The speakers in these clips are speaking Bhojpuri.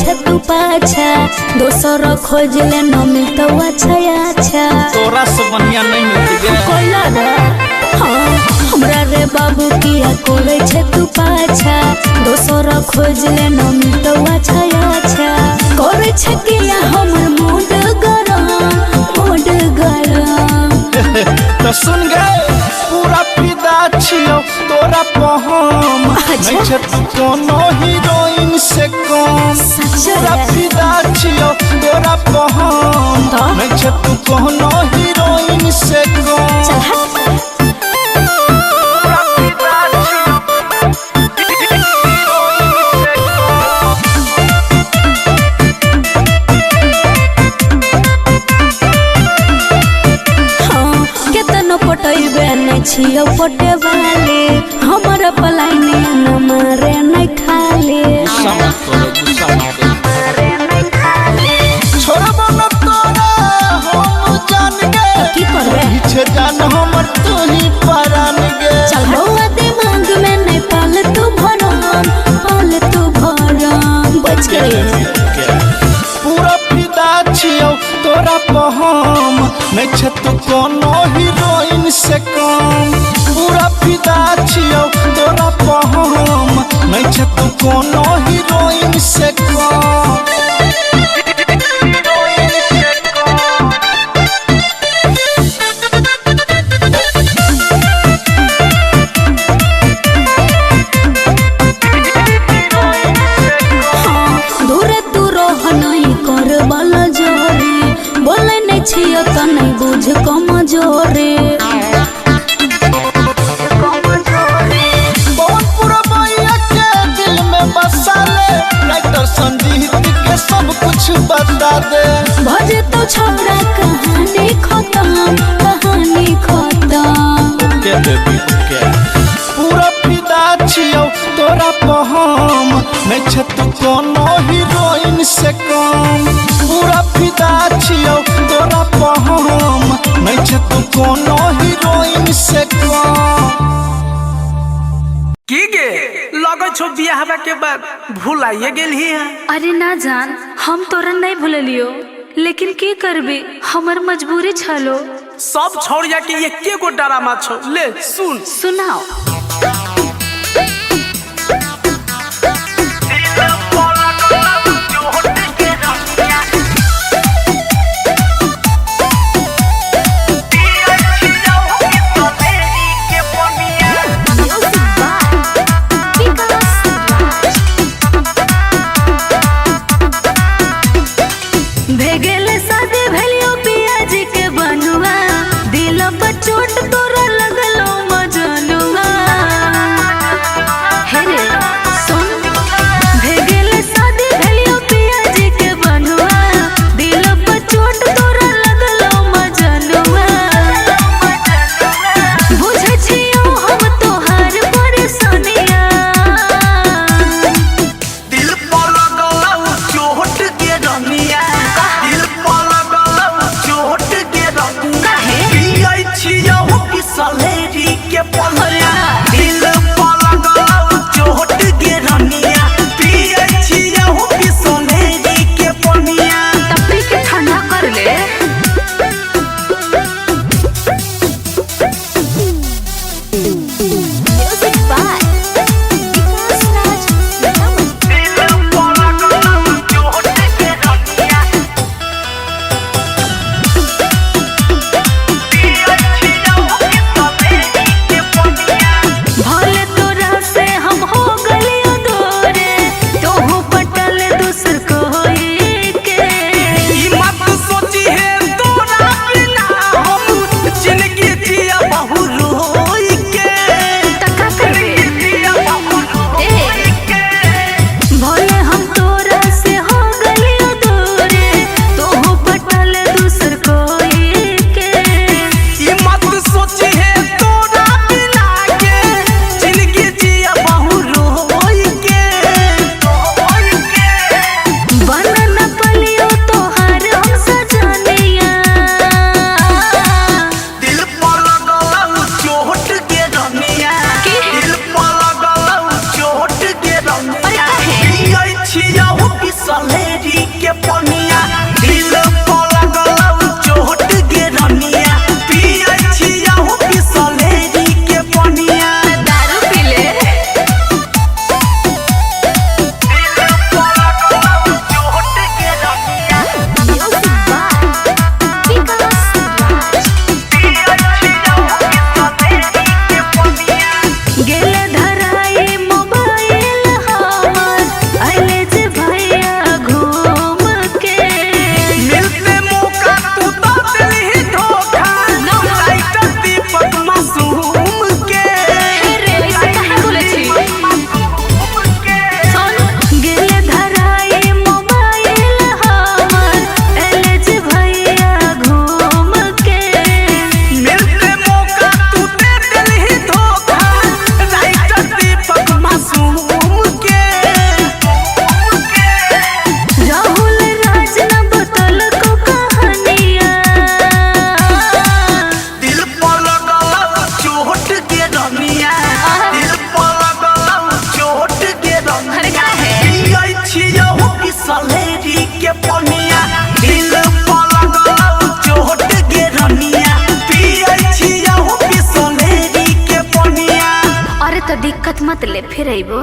छे तू पाछा दोसर खोज ले न मिलतो अच्छा तोरा से बढ़िया नहीं मिलती कोला रे हाँ हमरा रे बाबू किया कोरे छे तू पाछा दोसर खोज ले न मिलतो अच्छा कोरे छे किया हमर मूड गरम तो सुन गए पूरा फिदा छियो तोरा पहम नहीं छे तू कोनो हीरोइन से कम पूरा फिदा छियो तोरा पहम नहीं छे तू कोनो हीरोइन से कम छियो पटे वाले हमर पलाइने न मारे नहीं खाले छोड़बो न तोरा हम जान गे की करबे पीछे जान हमर तू ही परान गे चल बउआ दिमाग में नहीं पाल तू भरम बच गए पूरा फिदा छियो तोरा पहम नहीं छे तू कोनो हीरोइन से कम पूरा फिदा छियो तोरा पहम नहीं छे तू कोनो हीरोइन से कम छियो तो नहीं बुझ कमजोरे बहुत पूरा मैया के दिल में बसा ले राइटर संजीत के सब कुछ बता दे भजे तो छोड़ा कहानी खत्म पूरा फिदा छियो तोरा पहम नहीं छे तू कोनो हीरोइन से कम पूरा फिदा छियो तोरा पहम नहीं छे तू कोनो हीरोइन से कम की गे लगे छो बियाह के बाद भुलाइए गेल ही है। अरे ना जान हम तोरा नहीं भूलियो लेकिन की करबे हमर मजबूरी छलो सब छोड़िया के एके गो ड्रामा छो ले सुन सुनाओ चोट तोरा लगलो मजनुआ भर मत ले फिर आइबो।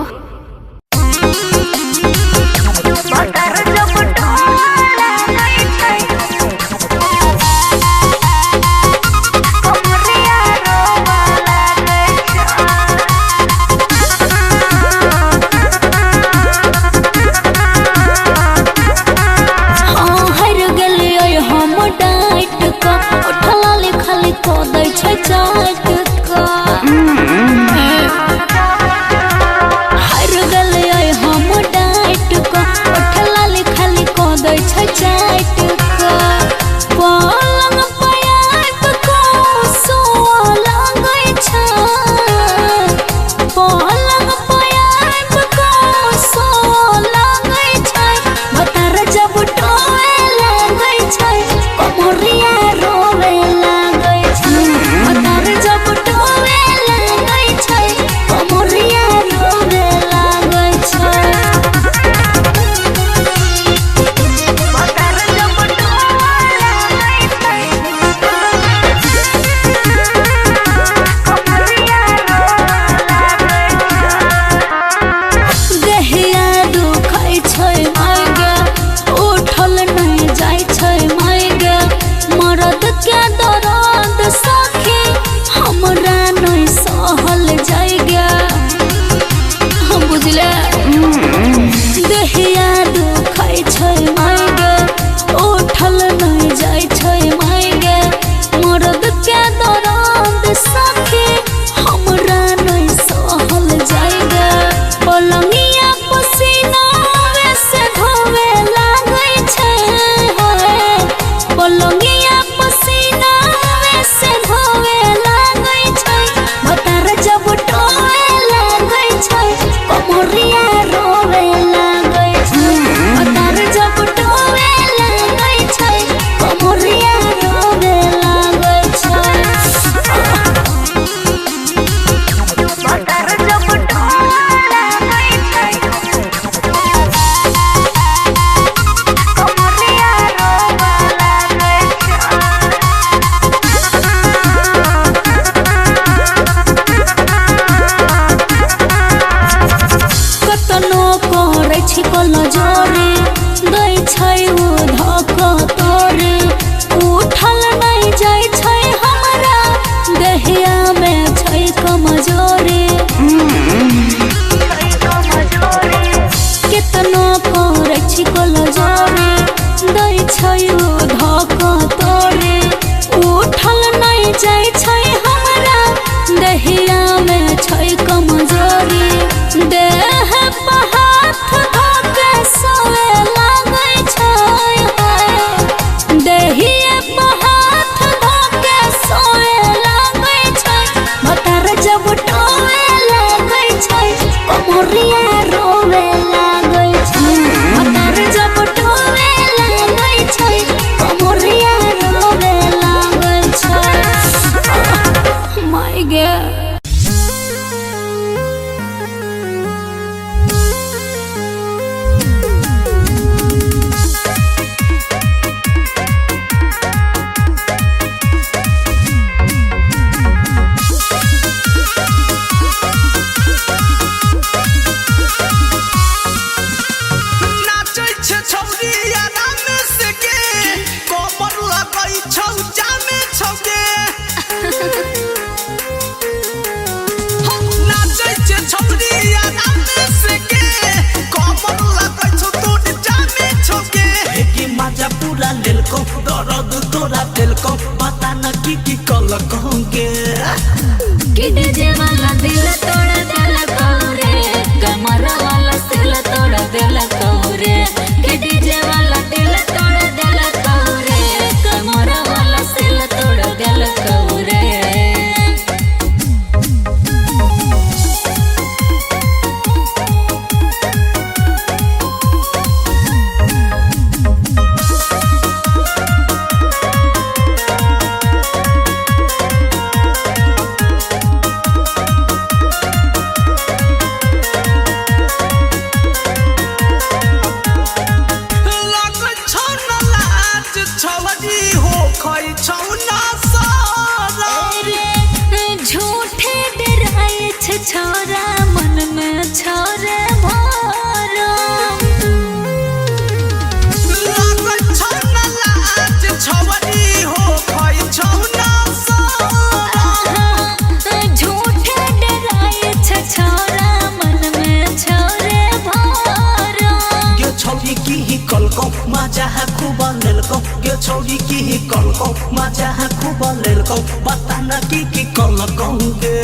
मजा खूब लेल कौ पता न की कल कहूँगे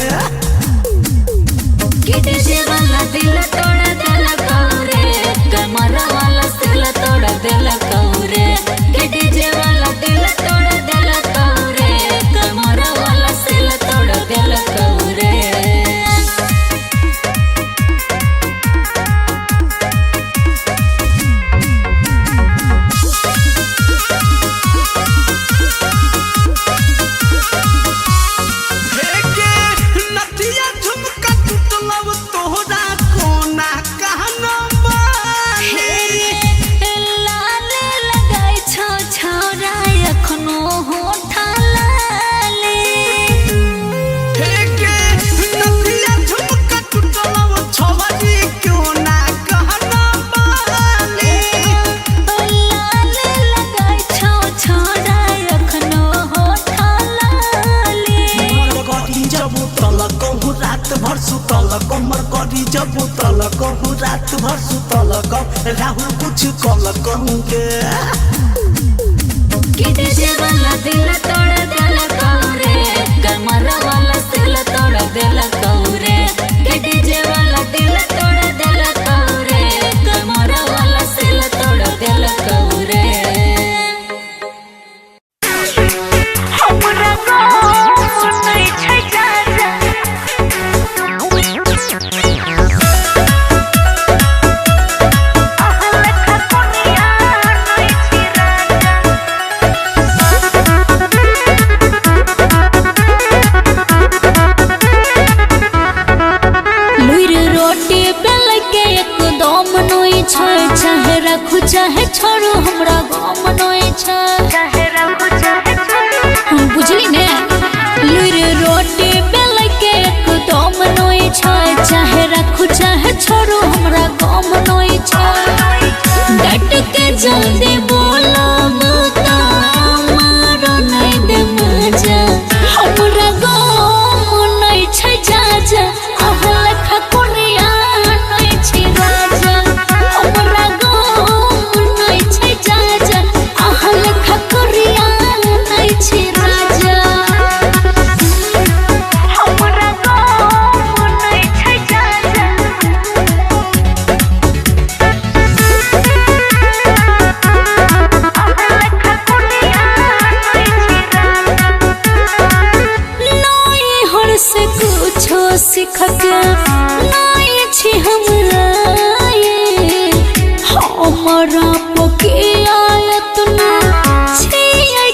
डीजे वाला दिल तोड़ दिल कौरे कमर वाला दिल तोड़ दिल कौरे डीजे वाला दिल तोड़ दिल कौरे कमर वाला दिल तोड़ दिल कौरे जब तल कहूँ रात भर सुतल कहूँ राहुल कुछ कल कहूँगे डीजे वाला दिल तोड़ दिल कौरे कमर वाला दिल तोड़ दिल कौरे डीजे वाला दिल तोड़ दिल कौरे कमर वाला दिल तोड़ दिल कौरे चाहे रखू चाहे छोड़ू हमरा गम नई छ चाहे रखू चाहे छोड़ू बुझली ने लुर रोटी बेल के एकदम नई छ चाहे रखू चाहे छोड़ू हमरा गम नई छ डट के जल्दी बोलब त मारो नहीं दे मजा हमरा गम नई छ जा जा अहल खकुनिया नई छी राजा हमरा गम नई छै जा जा अहल खकुरिया नई छी राजा हमरा गम नई छै जा जा अहल खकुरिया नई छी राजा नई हर से कुछो सीख के नई छी हमरा हमरा पकिया इतना छियै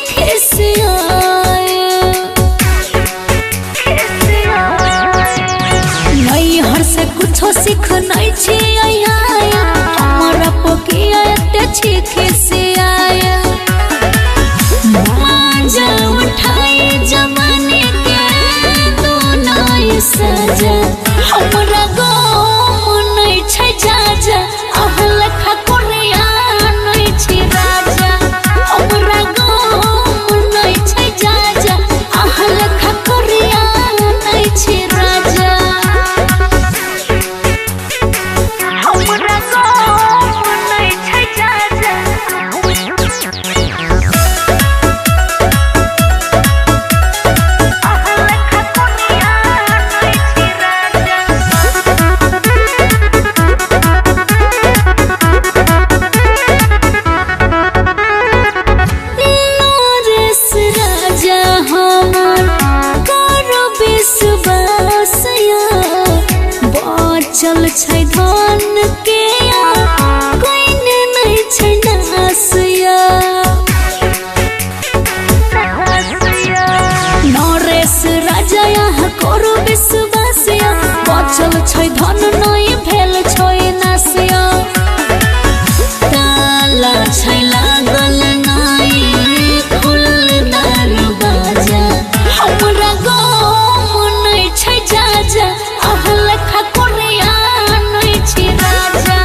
नहीं हर से कुछो सीख नहीं छियै हमरा पकिया इतना छी खिसिया मांजा उठाई जमाने के दोनों सजा हमरा गम नहीं छै जा जा अहल खकुरिया नई छी राजा हमरा गम नई छै जा जा अहल खकुरिया नई छी राजा हमरा गम नई छै जा जा अहल खकुरिया नई छी राजा नरेश राजा हमर करो विश्वासया बचल छै धन के कोइने नहीं छै नासया नरेश राजा यहाँ करो विश्वासया बचल छै धन नहीं भेल छै नासया ताला छै लागल नहीं खुलल दरवाजा हमरा गम नहीं छै जा जा अहल खकुरिया नहीं छी राजा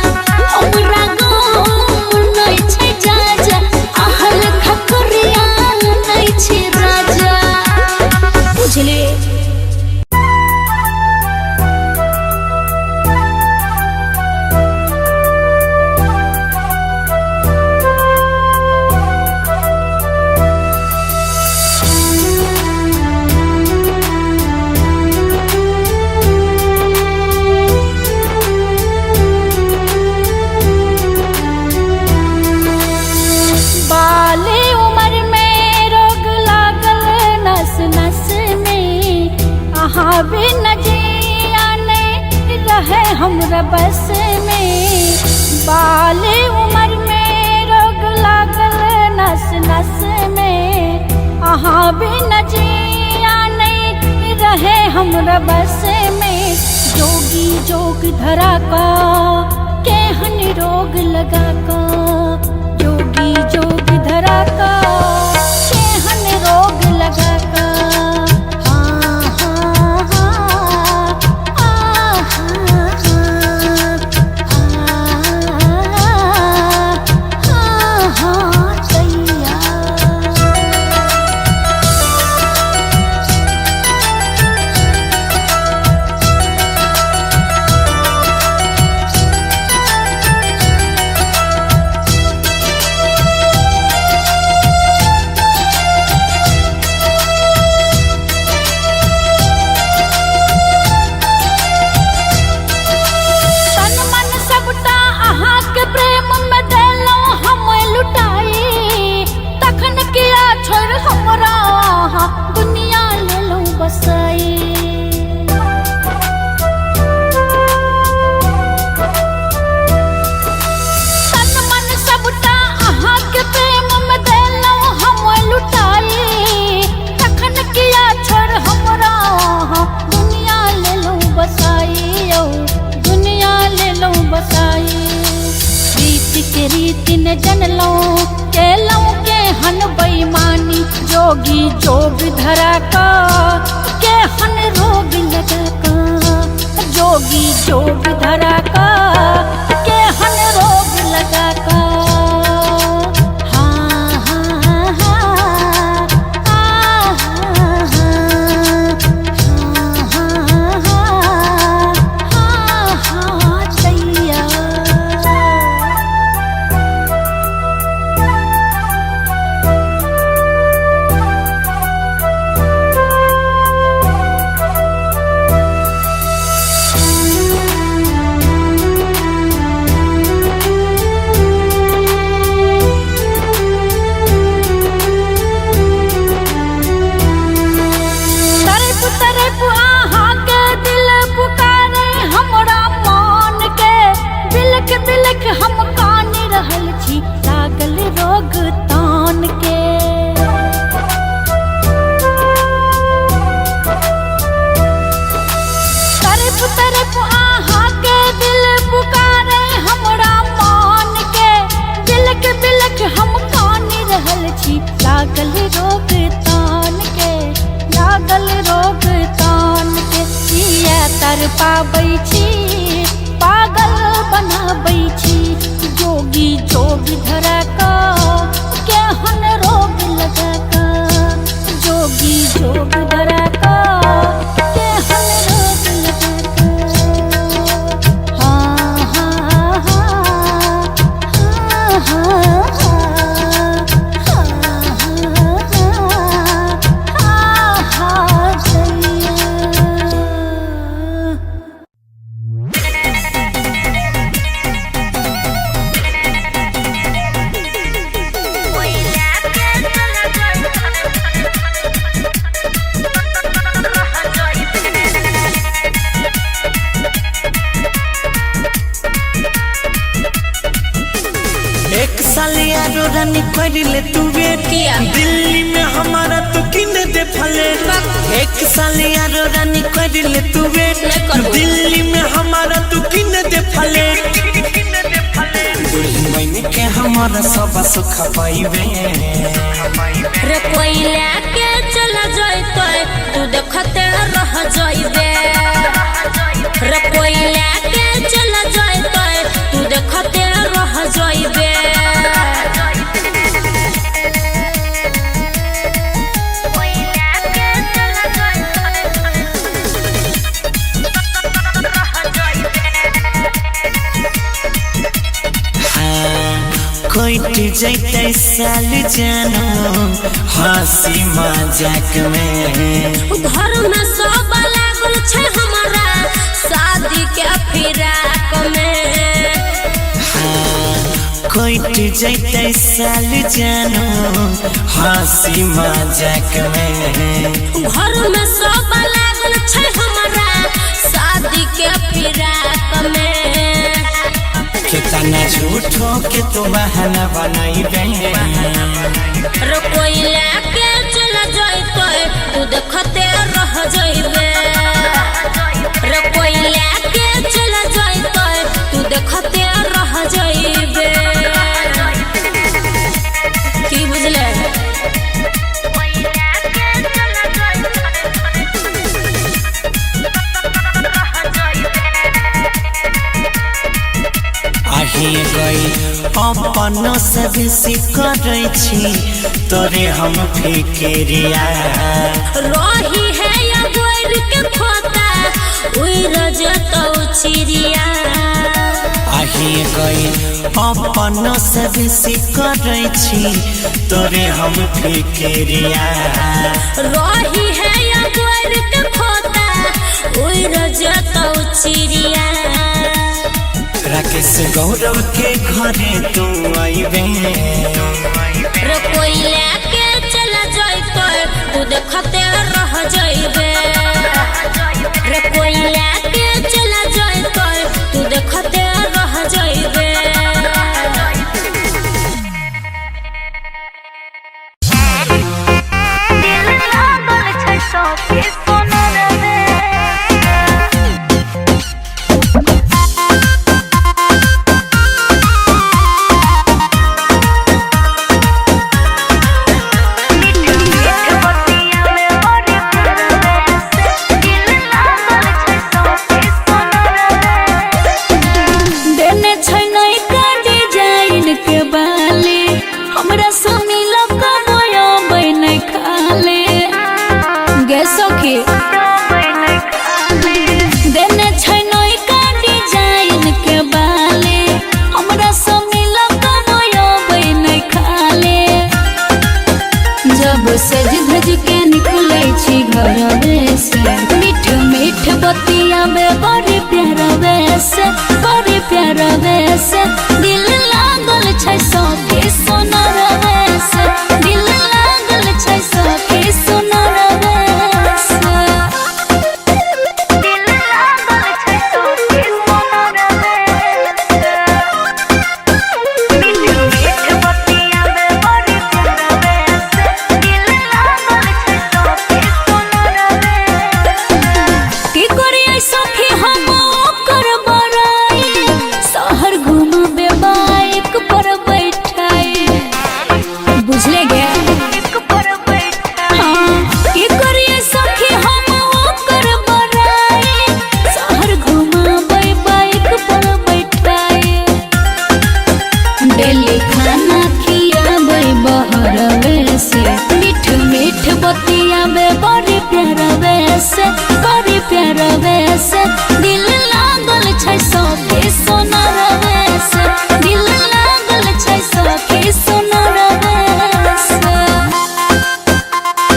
अहाँ भी न जिया नहीं रहे हमरा बस में। बाले उम्र में रोग लागल नस नस में। अहाँ भी न जिया नहीं रहे हमरा बस में। जोगी जोग धरा का केहन रोग लगा का। जोगी जोग धरा का केहन रोग लगा का। हाँ हाँ हाँ हाँ हाँ हाँ सैया। जन लो के हन बेईमानी। जोगी जोग धरा का के हन रोग लगा का। जोगी जोग धरा का के हन रोग लगा का। हाँ हाँ हाँ हाँ हाँ हाँ सैया। हम कान रहल छी लागल रोग तान के। तरफ तरफ आहा के दिल पुकारे हमरा मान के। बिलक हम कान रहल छी लागल रोग तान के। लागल रोग तान के जिया तर पाबै छी पागल बनाबै छी। जोगी जोग धरा का केहन रोग लगा का। जोगी जोग धरा का केहन रोग लगा का। हाँ हाँ हाँ हाँ हाँ हाँ हाँ सैया। यारो रानी करिले तू वेट दिल्ली में हमारा तो किने दे फले। एक साल यारो रानी करिले तू वेट दिल्ली में हमारा तो किने दे फले। दुल्हन के हमारा सब सुख पाइबे। रे कोई लेके चला जाइतो तू देखते रह जाइबे। रे कोई लेके चला जाइतो तू देखते रह जाइबे। कोइट जैते साल जानो हंसी मजाक में। घर में सब लागल छे हमारा शादी के फिराक में। कट जैते साल जानो हंसी मजाक में। घर में सब लागल छै हमारा शादी के फिराक में। कितना झूठो के तू बहाना बनाइबे रे कोई लेके चला जाइतो तू देखते रह जाइबे। रे कोई लेके चला जाइतो तू देखते रह जाइबे। की बुझले आही गई अपन से बेसी करै छी तोरे हम फिक्रिया। रही है या गोर के खोता उड़ जतो चिड़िया। आही गई अपन से बेसी करै छी तोरे हम फिक्रिया। रही है या गोर के खोता उड़ जतो चिड़िया। राकेश गौरव के घरे तू आइबे रे कोई लेके चला जाइतो तू देखते रह जाइबे। रे कोई लेके चला जाइतो तू देखते रह जाइबे। सज धज के निकले छी घर से मीठ मीठ बतिया में बड़ी प्यारा वैसे बड़ी प्यारा वैसे दिल लागल छै सखी सोनार वैसे दिल लागल छै सखी सोनार वैसे दिल लागल छै सखी सोनार वैसे मीठ मीठ बतिया में बड़ी प्यारा वैसे दिल लागल छै सखी सोनार वैसे की करियै सखी हम ओकर बड़ाई शहर घूमबे बाइक पर बैठाई बुझले गे हाँ की करियै सखी हम ओकर बड़ाई शहर घूमबे बाइक पर बैठाई डेली खाना खियाबै बहरवे से मीठ मीठ बतियाबे बड़ी प्यारा वैसे बड़ी प्यारा वैसे दिल लागल छै सखी सोनार वैसे दिल लागल छै सखी सोनार वैसे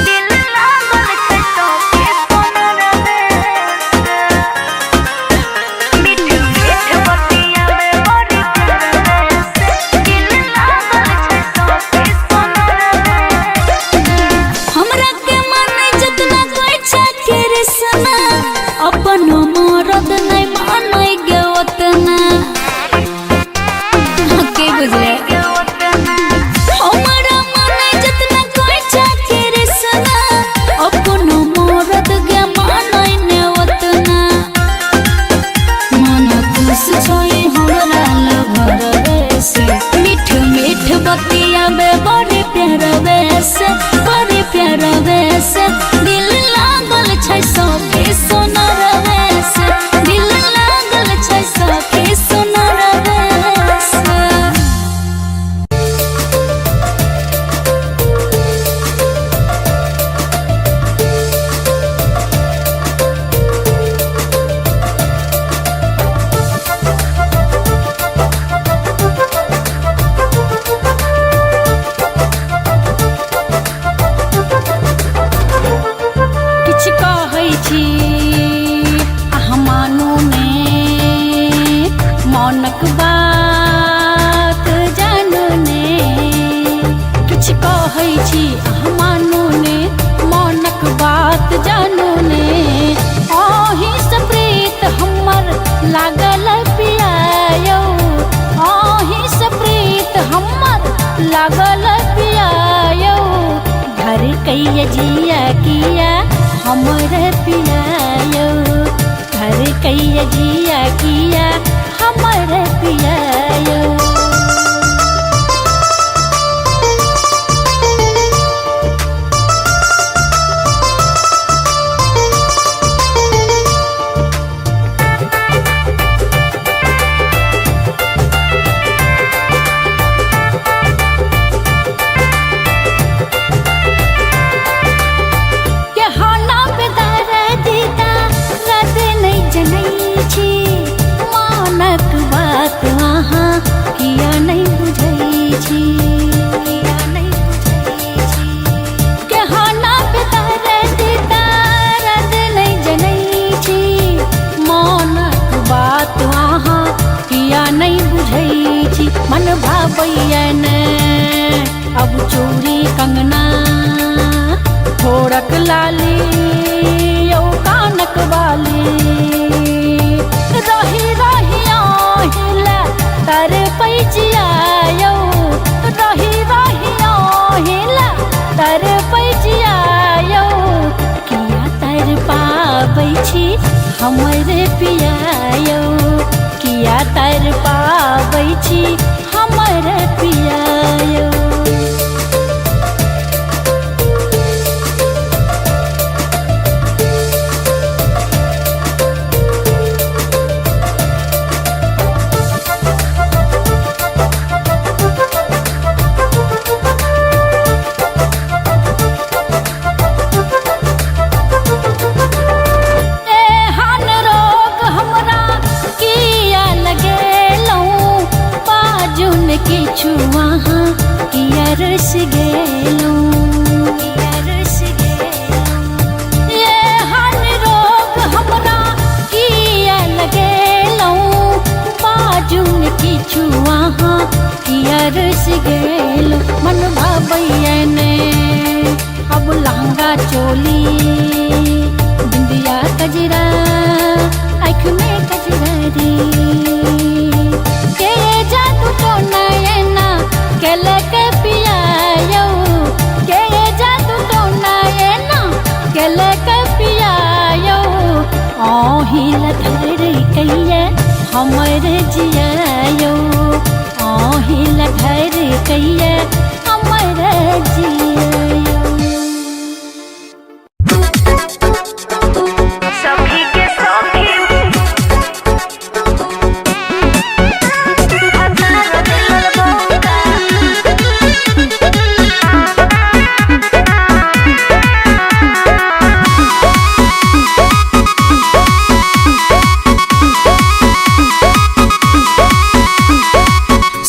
दिल लागल छै सखी सोनार वैसे मीठ मीठ बतियाबे बड़ी प्यारा वैसे दिल लागल छै सखी सोनार वैसे हमरा के मन जितना कोई छकेर सा बात जानू ने आही से प्रीत हमर लागल पियायो आही से प्रीत हमर लागल पियायो घर कैया जिया किया हमर पियायो घर कैया जिया किया हमर पियायो मन भावैया ने अब चूड़ी कंगना थोड़क लाली यौ कानक वाली रही रहिया हिला तर पैजिया यौ रही रहिया हिला तर पैजिया यौ किया तर पाबै छी हमर पिया यौ किया तर पाबै छी हमर पिया यौ किछु वहाँ किया रस गेलूं ये हन रोग हमरा किया लगेलूं बाजुन किछु वहाँ किया रस गेलूं मन भावैया ने अब लहंगा चोली बिंदिया कजरा आँख में कजरारी केलक पियायो के जादू तो नयना केलक पियायो आहिल धर कैया हमर जियायो आहिल धर कैया हमर जियायो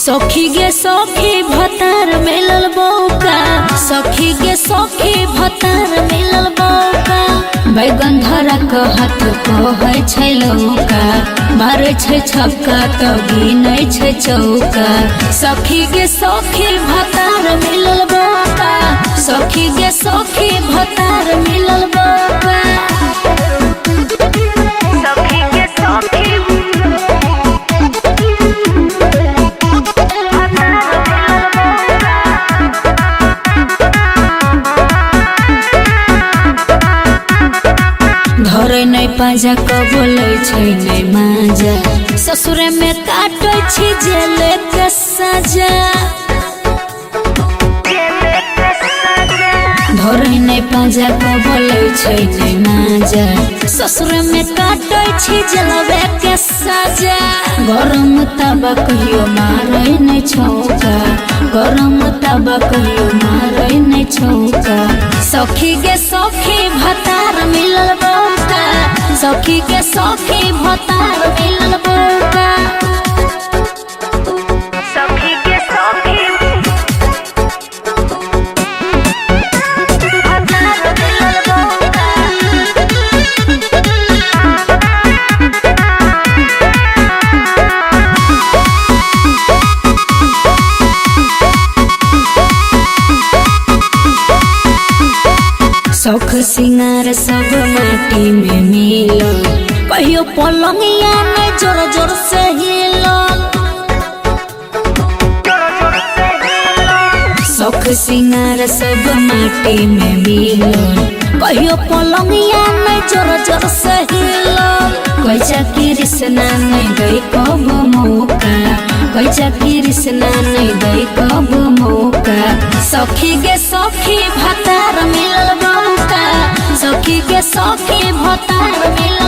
सखी गे सखी भतार मिलल बौका सखी गे सखी भतार मिलल बौका बैगन धरा के हाथ कहै छै लौका मारै छै छक्का तो गिनै छै चौका सखी गे सखी भतार मिलल बौका सखी गे सखी भतार मिलल बौका सखी गे सखी धरे नहीं पाजा क बोलै छै नहीं माजा ससुर में काटै छी जेल के सजा धरे नहीं पाजा क बोलै छै नहीं माजा ससुर में काटै छी जेलवे के सजा गरम तबा कहियो मारै नहीं छौका गरम तबा कहियो मारै नहीं छौका सखी गे सखी भतार मिलल बौका सखी गे सखी भतार मिलल बौका सखी गे सखी भतार मिलल बौका शौक सिंगार सब माटी में मिलल कहियो पलंगिया में जोर जोर से हिलल शौक सिंगार सब माटी में मिलल कहियो पलंगिया में जोर जोर से हिलल कोई चाकी रिश्ना नहीं गई कब मौका कोई चाकी रिश्ना नहीं गई कब मौका सखी गे सखी भतार मिलल मौका सखी गे सखी भतार मिलल